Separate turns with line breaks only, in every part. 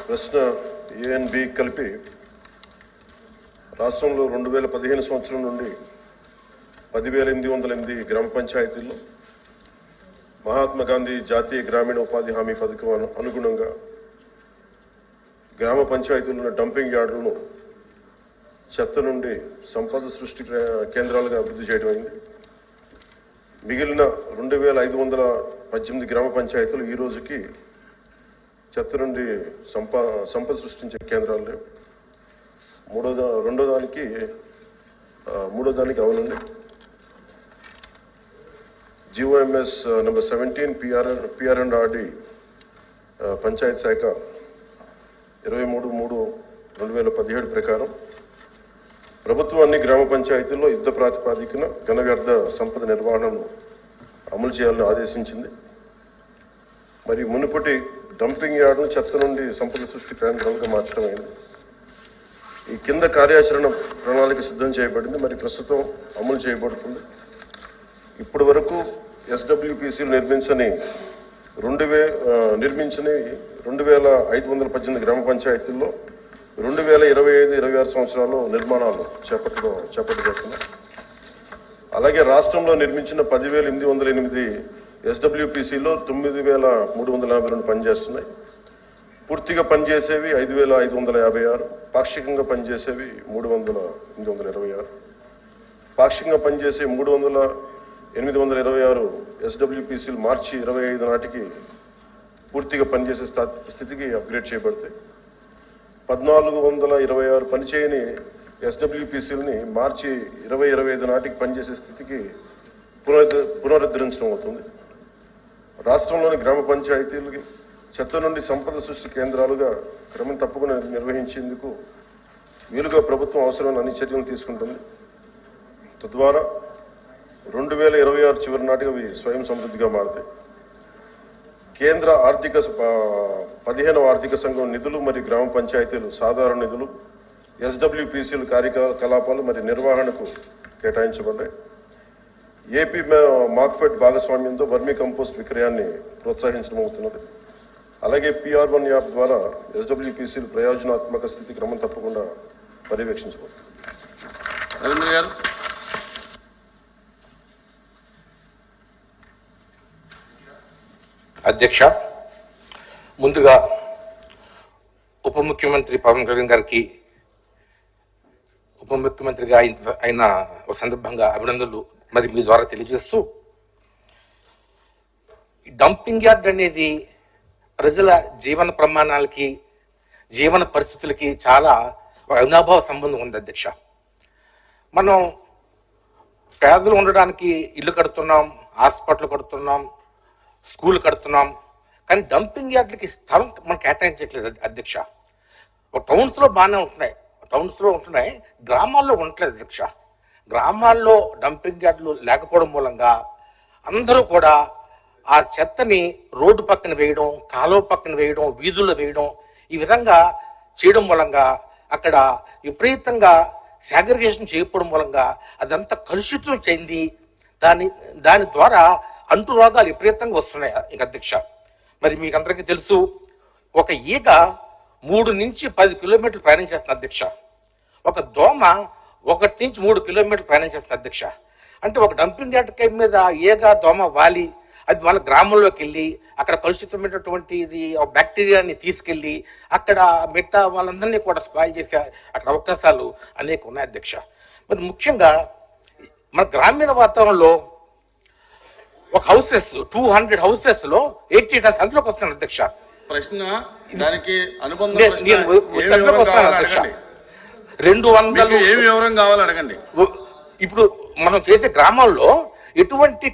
ప్రశ్న ఏ and B కలిపి రాష్ట్రంలో 2015 సంవత్సరం నుండి 10,808 గ్రామ పంచాయతీల్లో మహాత్మా గాంధీ జాతీయ గ్రామీణ ఉపాధి హామీ పథకం అనుగుణంగా గ్రామ పంచాయతీల్లో డంపింగ్ యార్డులను చెత్త నుండి సంపద సృష్టి కేంద్రాలుగా అభివృద్ధి చేయడం అయింది. మిగిలిన 2,518 గ్రామ పంచాయతీలు ఈ రోజుకి చెత్త నుండి సంపద సృష్టించే కేంద్రాలు లేవు. మూడో దానికి అవునండి. GOMS నెంబర్ 17 PR&RD పంచాయత్ శాఖ 23/3/2017 ప్రకారం ప్రభుత్వం అన్ని గ్రామ పంచాయతీల్లో యుద్ధ ప్రాతిపాదికన ఘన వ్యర్థ సంపద నిర్వహణను అమలు చేయాలని ఆదేశించింది. మరి మునుపటి డంపింగ్ యార్డును చెత్త నుండి సంపద సృష్టి కేంద్రాలుగా మార్చడం అయింది. ఈ కింద కార్యాచరణ ప్రణాళిక సిద్ధం చేయబడింది, మరి ప్రస్తుతం అమలు చేయబడుతుంది. ఇప్పటి వరకు SWPCలు నిర్మించని 2,518 గ్రామ పంచాయతీల్లో 2025-26 సంవత్సరాల్లో నిర్మాణాలు చేపట్టబడుతున్నాయి. అలాగే రాష్ట్రంలో నిర్మించిన 10,808 SWPCలో 9,342 పనిచేస్తున్నాయి. పూర్తిగా పనిచేసేవి 5,556, పాక్షికంగా పనిచేసేవి 3,826. పాక్షికంగా పనిచేసే 3,826 SWPCలు మార్చి 25 నాటికి పూర్తిగా పనిచేసే స్థితికి అప్గ్రేడ్ చేయబడతాయి. 1,426 పనిచేయని SWPCలని మార్చి 2025 నాటికి పనిచేసే స్థితికి పునరుద్ధరించడం అవుతుంది. రాష్ట్రంలోని గ్రామ పంచాయతీలకి చెత్త నుండి సంపద సృష్టి కేంద్రాలుగా క్రమం తప్పకుండా నిర్వహించేందుకు వీలుగా ప్రభుత్వం అవసరమైన అన్ని చర్యలు తీసుకుంటుంది. తద్వారా 2026 చివరి నాటికి అవి స్వయం సమృద్ధిగా మారుతాయి. కేంద్ర 15వ ఆర్థిక సంఘం నిధులు మరియు గ్రామ పంచాయతీలు సాధారణ నిధులు SWPCల కార్యకలాపాలు మరియు నిర్వహణకు కేటాయించబడ్డాయి. ఏపీ మార్క్ఫెడ్ భాగస్వామ్యంతో వర్మీ కంపోస్ట్ విక్రయాన్ని ప్రోత్సహించడం అవుతున్నది. అలాగే PR1 యాప్ ద్వారా SWPCలు ప్రయోజనాత్మక స్థితి క్రమం తప్పకుండా పర్యవేక్షించబడుతుంది.
అధ్యక్ష, ముందుగా ఉప ముఖ్యమంత్రి పవన్ కళ్యాణ్ గారికి ఉప ముఖ్యమంత్రిగా అయిన ఒక సందర్భంగా అభినందనలు మరి మీ ద్వారా తెలియజేస్తూ, డంపింగ్ యార్డ్ అనేది ప్రజల జీవన ప్రమాణాలకి జీవన పరిస్థితులకి చాలా అవినాభావ సంబంధం ఉంది అధ్యక్ష. మనం పేదలు ఉండడానికి ఇల్లు కడుతున్నాం, హాస్పిటల్ కడుతున్నాం, స్కూల్ కడుతున్నాం, కానీ డంపింగ్ యార్డ్లకి స్థలం మనం కేటాయించట్లేదు అధ్యక్ష. టౌన్స్లో బాగానే ఉంటున్నాయి, గ్రామాల్లో ఉండట్లేదు అధ్యక్ష. గ్రామాల్లో డంపింగ్ యార్డులు లేకపోవడం మూలంగా అందరూ కూడా ఆ చెత్తని రోడ్డు పక్కన వేయడం, కాలువ పక్కన వేయడం, వీధుల్లో వేయడం, ఈ విధంగా చేయడం మూలంగా అక్కడ విపరీతంగా సాగ్రిగేషన్ చేయకపోవడం మూలంగా అదంతా కలుషితం చెంది దాని ద్వారా అంటు రోగాలు విపరీతంగా వస్తున్నాయి అధ్యక్ష. మరి మీకు అందరికీ తెలుసు, ఒక ఈగ 3 నుంచి 10 కిలోమీటర్లు ప్రయాణం చేస్తుంది అధ్యక్ష. ఒక దోమ 1 నుంచి 3 కిలోమీటర్లు ప్రయాణం చేస్తుంది అధ్యక్ష. అంటే ఒక డంపింగ్ యార్డ్ మీద ఈగ దోమ వాలి అది మన గ్రామంలోకి వెళ్ళి అక్కడ కలుషితమైనటువంటి బ్యాక్టీరియాని తీసుకెళ్ళి అక్కడ మిగతా వాళ్ళందరినీ కూడా స్పాయిల్ చేసే అక్కడ అవకాశాలు అనేక ఉన్నాయి అధ్యక్ష. మరి ముఖ్యంగా మన గ్రామీణ వాతావరణంలో ఒక 200 హౌసెస్లో 80 టన్స్ అందులోకి వస్తాను అధ్యక్ష.
ప్రశ్న దానికి అనుబంధం
అధ్యక్ష. 200
ఏమి వివరం కావాలి అడగండి.
ఇప్పుడు మనం చేసే గ్రామాల్లో ఎటువంటి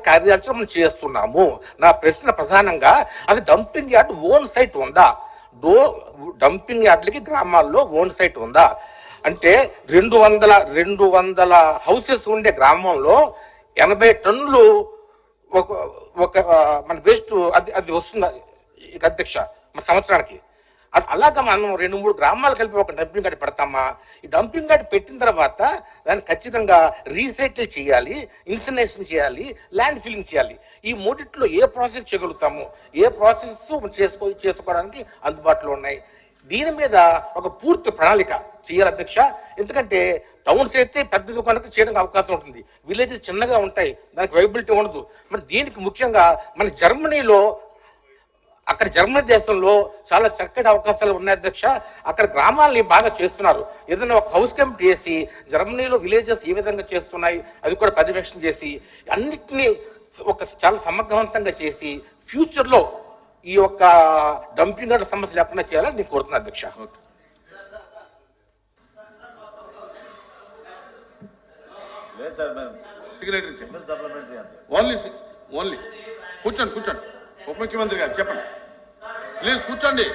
కార్యాచరణ మనం చేస్తున్నాము? నా ప్రశ్న ప్రధానంగా అది డంపింగ్ యార్డ్ ఓన్ సైట్ ఉందా? డంపింగ్ యార్డ్లకి గ్రామాల్లో ఓన్ సైట్ ఉందా? అంటే 200 హౌసెస్ ఉండే గ్రామంలో 80 టన్నులు ఒక మన వేస్ట్ అది వస్తుంది అధ్యక్ష మన సంవత్సరానికి. అలాగా మనం 2-3 గ్రామాలు కలిపి ఒక డంపింగ్ యార్డ్ పెడతామా? ఈ డంపింగ్ యార్డ్ పెట్టిన తర్వాత దాన్ని ఖచ్చితంగా రీసైకిల్ చేయాలి, ఇన్సినరేషన్ చేయాలి, ల్యాండ్ ఫిల్లింగ్ చేయాలి. ఈ మూడిట్లో ఏ ప్రాసెస్ చేయగలుగుతాము, ఏ ప్రాసెస్ చేసుకోవడానికి అందుబాటులో ఉన్నాయి? దీని మీద ఒక పూర్తి ప్రణాళిక చేయాలి అధ్యక్ష. ఎందుకంటే టౌన్స్ అయితే పెద్ద కనుక చేయడానికి అవకాశం ఉంటుంది, విలేజెస్ చిన్నగా ఉంటాయి, దానికి వైబిలిటీ ఉండదు. మరి దీనికి ముఖ్యంగా మన జర్మనీలో, అక్కడ జర్మనీ దేశంలో చాలా చక్కటి అవకాశాలు ఉన్నాయి అధ్యక్ష. అక్కడ గ్రామాలని బాగా చేస్తున్నారు. ఏదైనా ఒక హౌస్ కమిటీ చేసి జర్మనీలో విలేజెస్ ఏ విధంగా చేస్తున్నాయి అది కూడా పర్యవేక్షణ చేసి అన్నిటినీ ఒక చాలా సమగ్రవంతంగా చేసి ఫ్యూచర్లో ఈ యొక్క డంపింగ్ యార్డ్ సమస్య లేకుండా చేయాలని నేను కోరుతున్నాను అధ్యక్ష.
ఓన్లీ కూర్చోండి ఉప ముఖ్యమంత్రి గారు చెప్పండి ప్లీజ్. కూర్చోండి.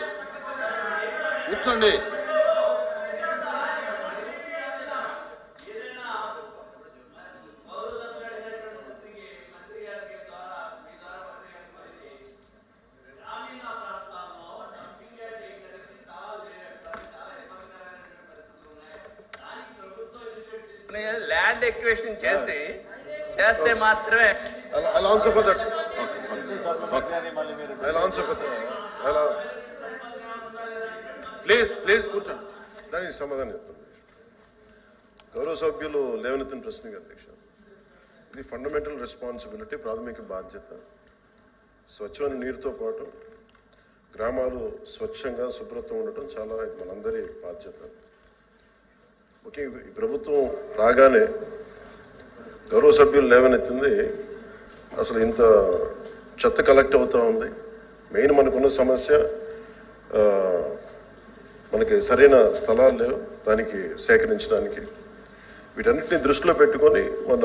ల్యాండ్ ఎక్వేషన్ చేస్తే మాత్రమే.
I'll answer for that. I'll answer for that.
Please కూర్చోండి.
దానికి సమాధానం చెప్తాను. గౌరవ సభ్యులు లేవనెత్తిన ప్రశ్నకి అధ్యక్ష, ఇది ఫండమెంటల్ రెస్పాన్సిబిలిటీ, ప్రాథమిక బాధ్యత. స్వచ్ఛమైన నీరుతో పాటు గ్రామాలు స్వచ్ఛంగా శుభ్రత ఉండటం చాలా ఇది మనందరి బాధ్యత. ముఖ్యంగా ఈ ప్రభుత్వం రాగానే గౌరవ సభ్యులు లేవనెత్తింది, అసలు ఇంత చెత్త కలెక్ట్ అవుతూ ఉంది. మెయిన్ మనకున్న సమస్య మనకి సరైన స్థలాలు లేవు దానికి సేకరించడానికి. వీటన్నిటిని దృష్టిలో పెట్టుకొని మన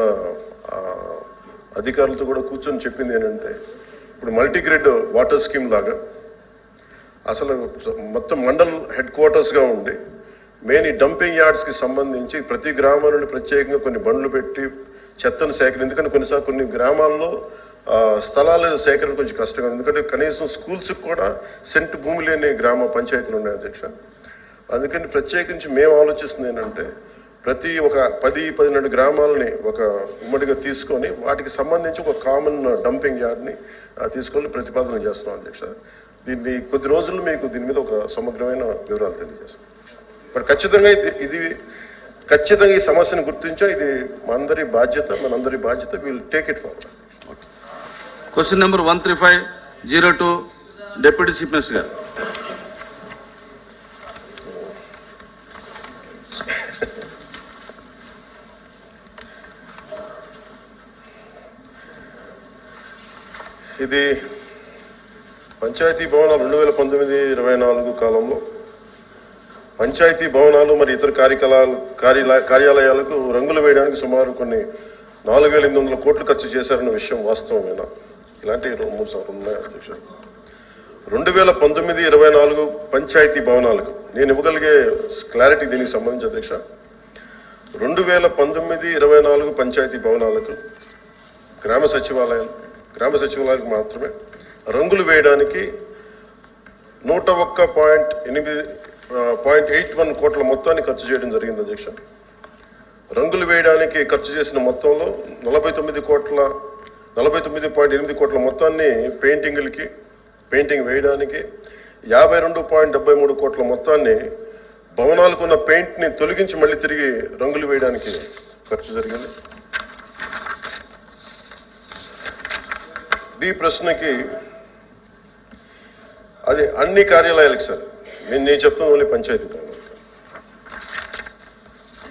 అధికారులతో కూడా కూర్చొని చెప్పింది ఏంటంటే, ఇప్పుడు మల్టీగ్రిడ్ వాటర్ స్కీమ్ లాగా అసలు మొత్తం మండల్ హెడ్ క్వార్టర్స్గా ఉండి మెయిన్ ఈ డంపింగ్ యార్డ్స్కి సంబంధించి ప్రతి గ్రామం నుండి ప్రత్యేకంగా కొన్ని బండ్లు పెట్టి చెత్తను సేకరణ. ఎందుకంటే కొన్నిసార్లు కొన్ని గ్రామాల్లో స్థలాల సేకరణ కొంచెం కష్టంగా ఉంది. ఎందుకంటే కనీసం స్కూల్స్కి కూడా సెంటు భూమి లేని గ్రామ పంచాయతీలు ఉన్నాయి అధ్యక్ష. అందుకని ప్రత్యేకించి మేము ఆలోచిస్తుంది ఏంటంటే, ప్రతి ఒక 10-12 గ్రామాలని ఒక ఉమ్మడిగా తీసుకొని వాటికి సంబంధించి ఒక కామన్ డంపింగ్ యార్డ్ని తీసుకొని ప్రతిపాదన చేస్తున్నాం అధ్యక్ష. దీన్ని కొద్ది రోజుల్లో మీకు దీని మీద ఒక సమగ్రమైన వివరాలు తెలియజేస్తాం. బట్ ఖచ్చితంగా ఖచ్చితంగా ఈ సమస్యను గుర్తించా, ఇది మనందరి బాధ్యత. Will take it forward.
Question number 13502 deputy chief minister గారు.
ఇది పంచాయతీ భవనాలు 2019-24 కాలంలో పంచాయతీ భవనాలు మరి ఇతర కార్యాలయాలకు రంగులు వేయడానికి సుమారు కొన్ని 4,800 కోట్లు ఖర్చు చేశారన్న విషయం వాస్తవమేనా? ఇలాంటి 2-3 సార్లు ఉన్నాయి అధ్యక్ష. 2019-24 పంచాయతీ భవనాలకు నేను ఇవ్వగలిగే క్లారిటీ దీనికి సంబంధించి అధ్యక్ష, 2019-24 పంచాయతీ భవనాలకు గ్రామ సచివాలయాలకు మాత్రమే రంగులు వేయడానికి 101.81 కోట్ల మొత్తాన్ని ఖర్చు చేయడం జరిగింది అధ్యక్ష. రంగులు వేయడానికి ఖర్చు చేసిన మొత్తంలో 49.8 కోట్ల మొత్తాన్ని పెయింటింగ్ వేయడానికి, 52.73 కోట్ల మొత్తాన్ని భవనాలకు ఉన్న పెయింట్ని తొలగించి మళ్ళీ తిరిగి రంగులు వేయడానికి ఖర్చు జరిగింది. బి ప్రశ్నకి అది అన్ని కార్యాలయాలకు సార్, నేను చెప్తాను ఓన్లీ పంచాయతీ భవనాలు.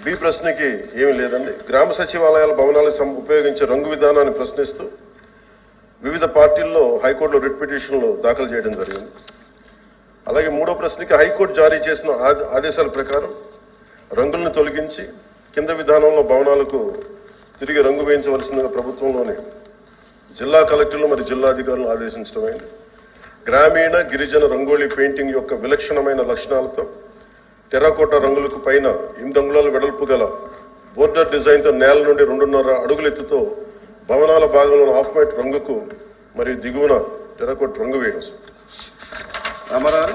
బి ప్రశ్నకి ఏమీ లేదండి. గ్రామ సచివాలయాల భవనాలకు ఉపయోగించే రంగు విధానాన్ని ప్రశ్నిస్తూ వివిధ పార్టీల్లో హైకోర్టులో రిట్ పిటిషన్లు దాఖలు చేయడం జరిగింది. అలాగే మూడో ప్రశ్నకి హైకోర్టు జారీ చేసిన ఆదేశాల ప్రకారం రంగులను తొలగించి కింద విధానంలో భవనాలకు తిరిగి రంగు వేయించవలసిందిగా ప్రభుత్వంలోని జిల్లా కలెక్టర్లు మరియు జిల్లా అధికారులను ఆదేశించడమైంది. గ్రామీణ గిరిజన రంగోళీ పెయింటింగ్ యొక్క విలక్షణమైన లక్షణాలతో టెర్రకోటా రంగులకు పైన 8 అంగుళాల వెడల్పు గల బోర్డర్ డిజైన్తో నేల నుండి 2.5 అడుగుల ఎత్తుతో భవనాల భాగంలో హాఫ్ వైట్ రంగుకు మరియు దిగువన టెర్రకోట రంగు వేయడం.
రామారావు